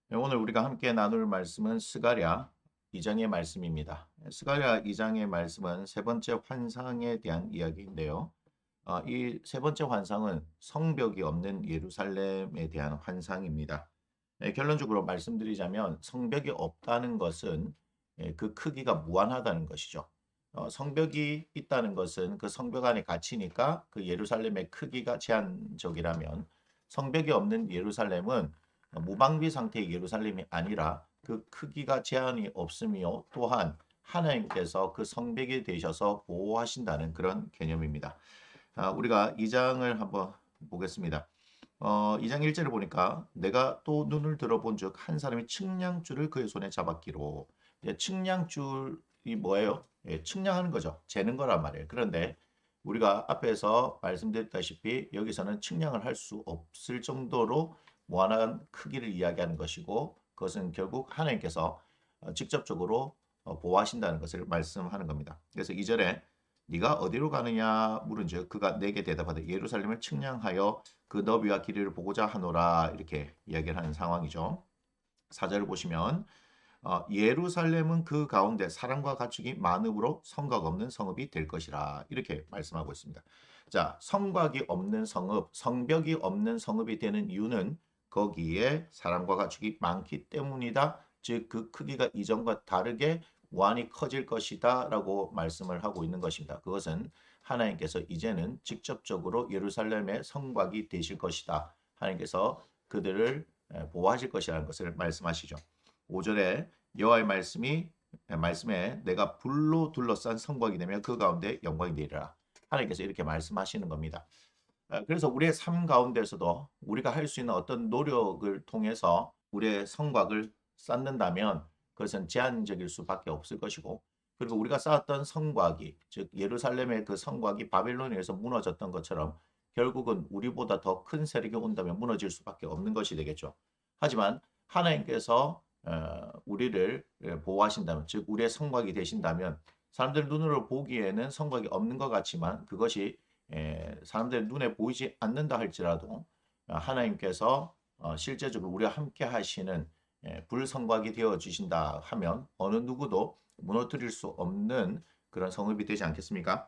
네, 오늘 우리가 함께 나눌 말씀은 스가랴 2장의 말씀입니다. 스가랴 2장의 말씀은 세 번째 환상에 대한 이야기인데요. 이 세 번째 환상은 성벽이 없는 예루살렘에 대한 환상입니다. 결론적으로 말씀드리자면 성벽이 없다는 것은 그 크기가 무한하다는 것이죠. 성벽이 있다는 것은 그 성벽 안에 갇히니까 그 예루살렘의 크기가 제한적이라면 성벽이 없는 예루살렘은 무방비 상태의 예루살렘이 아니라 그 크기가 제한이 없으며 또한 하나님께서 그 성벽이 되셔서 보호하신다는 그런 개념입니다. 우리가 2장을 한번 보겠습니다. 2장 1절을 보니까 내가 또 눈을 들어본 즉 한 사람이 측량줄을 그의 손에 잡았기로. 측량줄이 뭐예요? 측량하는 거죠. 재는 거란 말이에요. 그런데 우리가 앞에서 말씀드렸다시피 여기서는 측량을 할 수 없을 정도로 무한한 크기를 이야기하는 것이고 그것은 결국 하나님께서 직접적으로 보호하신다는 것을 말씀하는 겁니다. 그래서 2절에 네가 어디로 가느냐 물은즉 그가 내게 대답하되 예루살렘을 측량하여 그 너비와 길이를 보고자 하노라 이렇게 이야기를 하는 상황이죠. 4절을 보시면 예루살렘은 그 가운데 사람과 가축이 많음으로 성곽 없는 성읍이 될 것이라 이렇게 말씀하고 있습니다. 자, 성곽이 없는 성읍, 성벽이 없는 성읍이 되는 이유는 거기에 사람과 가축이 많기 때문이다. 즉 그 크기가 이전과 다르게 무한히 커질 것이다 라고 말씀을 하고 있는 것입니다. 그것은 하나님께서 이제는 직접적으로 예루살렘의 성곽이 되실 것이다. 하나님께서 그들을 보호하실 것이라는 것을 말씀하시죠. 5절에 여호와의 말씀에 내가 불로 둘러싼 성곽이 되며 그 가운데 영광이 되리라. 하나님께서 이렇게 말씀하시는 겁니다. 그래서 우리의 삶 가운데서도 우리가 할 수 있는 어떤 노력을 통해서 우리의 성곽을 쌓는다면 그것은 제한적일 수밖에 없을 것이고 그리고 우리가 쌓았던 성곽이 즉 예루살렘의 그 성곽이 바벨론에 의해서 무너졌던 것처럼 결국은 우리보다 더 큰 세력이 온다면 무너질 수밖에 없는 것이 되겠죠. 하지만 하나님께서 우리를 보호하신다면 즉 우리의 성곽이 되신다면 사람들 눈으로 보기에는 성곽이 없는 것 같지만 그것이 사람들 눈에 보이지 않는다 할지라도 하나님께서 실제적으로 우리와 함께 하시는 불성곽이 되어 주신다 하면 어느 누구도 무너뜨릴 수 없는 그런 성읍이 되지 않겠습니까?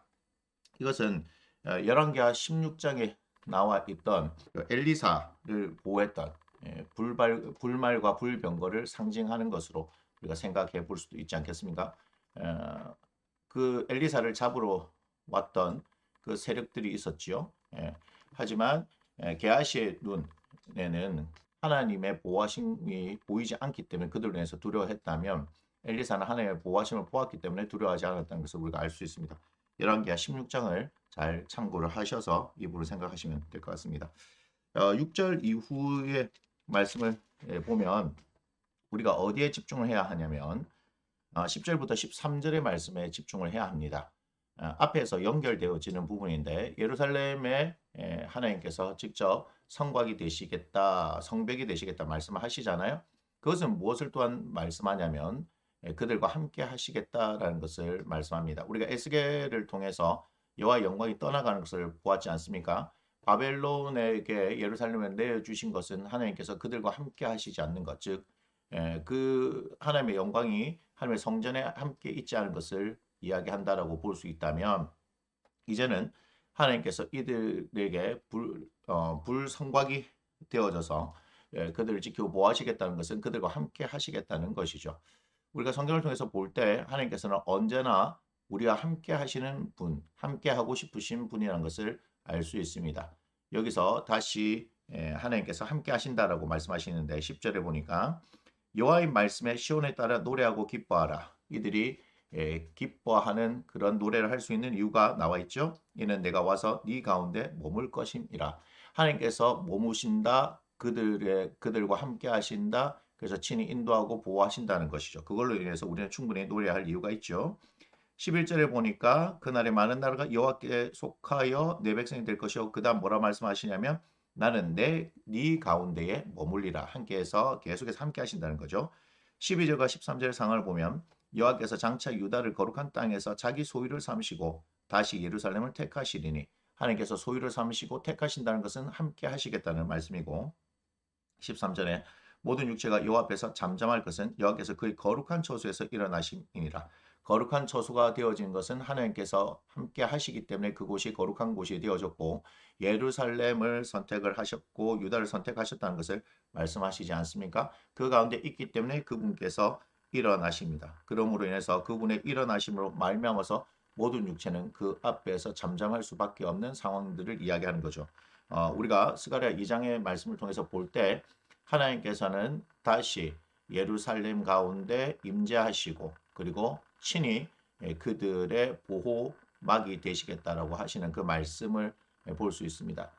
이것은 열왕기하 16장에 나와 있던 그 엘리사를 보호했던 불말과 불병거를 상징하는 것으로 우리가 생각해 볼 수도 있지 않겠습니까? 그 엘리사를 잡으러 왔던 그 세력들이 있었지요. 하지만 게하시의 눈에는 하나님의 보호하심이 보이지 않기 때문에 그들로 인해서 두려워했다면 엘리사는 하나님의 보호하심을 보았기 때문에 두려워하지 않았다는 것을 우리가 알 수 있습니다. 열왕기하 16장을 잘 참고를 하셔서 이 부분을 생각하시면 될 것 같습니다. 6절 이후의 말씀을 보면 우리가 어디에 집중을 해야 하냐면 10절부터 13절의 말씀에 집중을 해야 합니다. 앞에서 연결되어지는 부분인데 예루살렘에 하나님께서 직접 성곽이 되시겠다, 성벽이 되시겠다 말씀을 하시잖아요. 그것은 무엇을 또한 말씀하냐면 그들과 함께 하시겠다라는 것을 말씀합니다. 우리가 에스겔을 통해서 여호와의 영광이 떠나가는 것을 보았지 않습니까? 바벨론에게 예루살렘을 내어주신 것은 하나님께서 그들과 함께 하시지 않는 것, 즉 그 하나님의 영광이 하나님의 성전에 함께 있지 않은 것을 이야기한다라고 볼 수 있다면 이제는 하나님께서 이들에게 불성곽이 되어져서 그들을 지키고 보호하시겠다는 것은 그들과 함께 하시겠다는 것이죠. 우리가 성경을 통해서 볼 때 하나님께서는 언제나 우리와 함께 하시는 분, 함께 하고 싶으신 분이라는 것을 알 수 있습니다. 여기서 다시 하나님께서 함께 하신다라고 말씀하시는데 10절에 보니까 여호와의 말씀에 시온에 따라 노래하고 기뻐하라. 이들이 기뻐하는 그런 노래를 할 수 있는 이유가 나와 있죠. 이는 내가 와서 네 가운데 머물 것임이라. 하나님께서 머무신다. 그들과 함께 하신다. 그래서 친히 인도하고 보호하신다는 것이죠. 그걸로 인해서 우리는 충분히 노래할 이유가 있죠. 11절에 보니까 그날에 많은 나라가 여호와께 속하여 내 백성이 될 것이요. 그다음 뭐라 말씀하시냐면 나는 네 가운데에 머물리라. 함께해서 계속해서 함께 하신다는 거죠. 12절과 13절 상황을 보면 여호와께서 장차 유다를 거룩한 땅에서 자기 소유를 삼으시고 다시 예루살렘을 택하시리니 하나님께서 소유를 삼으시고 택하신다는 것은 함께 하시겠다는 말씀이고 13절에 모든 육체가 여호와 앞에서 잠잠할 것은 여호와께서 그의 거룩한 처소에서 일어나심이니라. 거룩한 처소가 되어진 것은 하나님께서 함께 하시기 때문에 그곳이 거룩한 곳이 되어졌고 예루살렘을 선택을 하셨고 유다를 선택하셨다는 것을 말씀하시지 않습니까? 그 가운데 있기 때문에 그분께서 일어나십니다. 그러므로 인해서 그분의 일어나심으로 말미암아서 모든 육체는 그 앞에서 잠잠할 수밖에 없는 상황들을 이야기하는 거죠. 우리가 스가랴 2장의 말씀을 통해서 볼 때 하나님께서는 다시 예루살렘 가운데 임재하시고 그리고 친히 그들의 보호막이 되시겠다라고 하시는 그 말씀을 볼 수 있습니다.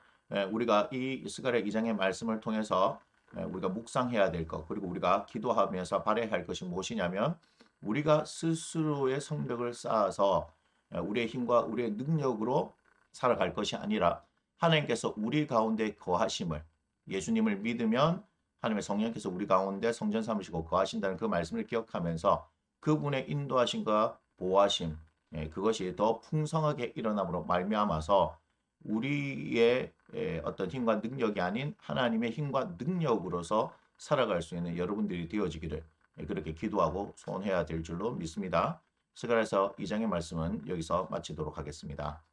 우리가 이 스가랴 2장의 말씀을 통해서 우리가 묵상해야 될 것, 그리고 우리가 기도하면서 바라야 할 것이 무엇이냐면 우리가 스스로의 성벽을 쌓아서 우리의 힘과 우리의 능력으로 살아갈 것이 아니라 하나님께서 우리 가운데 거하심을, 예수님을 믿으면 하나님의 성령께서 우리 가운데 성전 삼으시고 거하신다는 그 말씀을 기억하면서 그분의 인도하심과 보호하심, 그것이 더 풍성하게 일어남으로 말미암아서 우리의 어떤 힘과 능력이 아닌 하나님의 힘과 능력으로서 살아갈 수 있는 여러분들이 되어지기를 그렇게 기도하고 소원해야 될 줄로 믿습니다. 스가랴서 2장의 말씀은 여기서 마치도록 하겠습니다.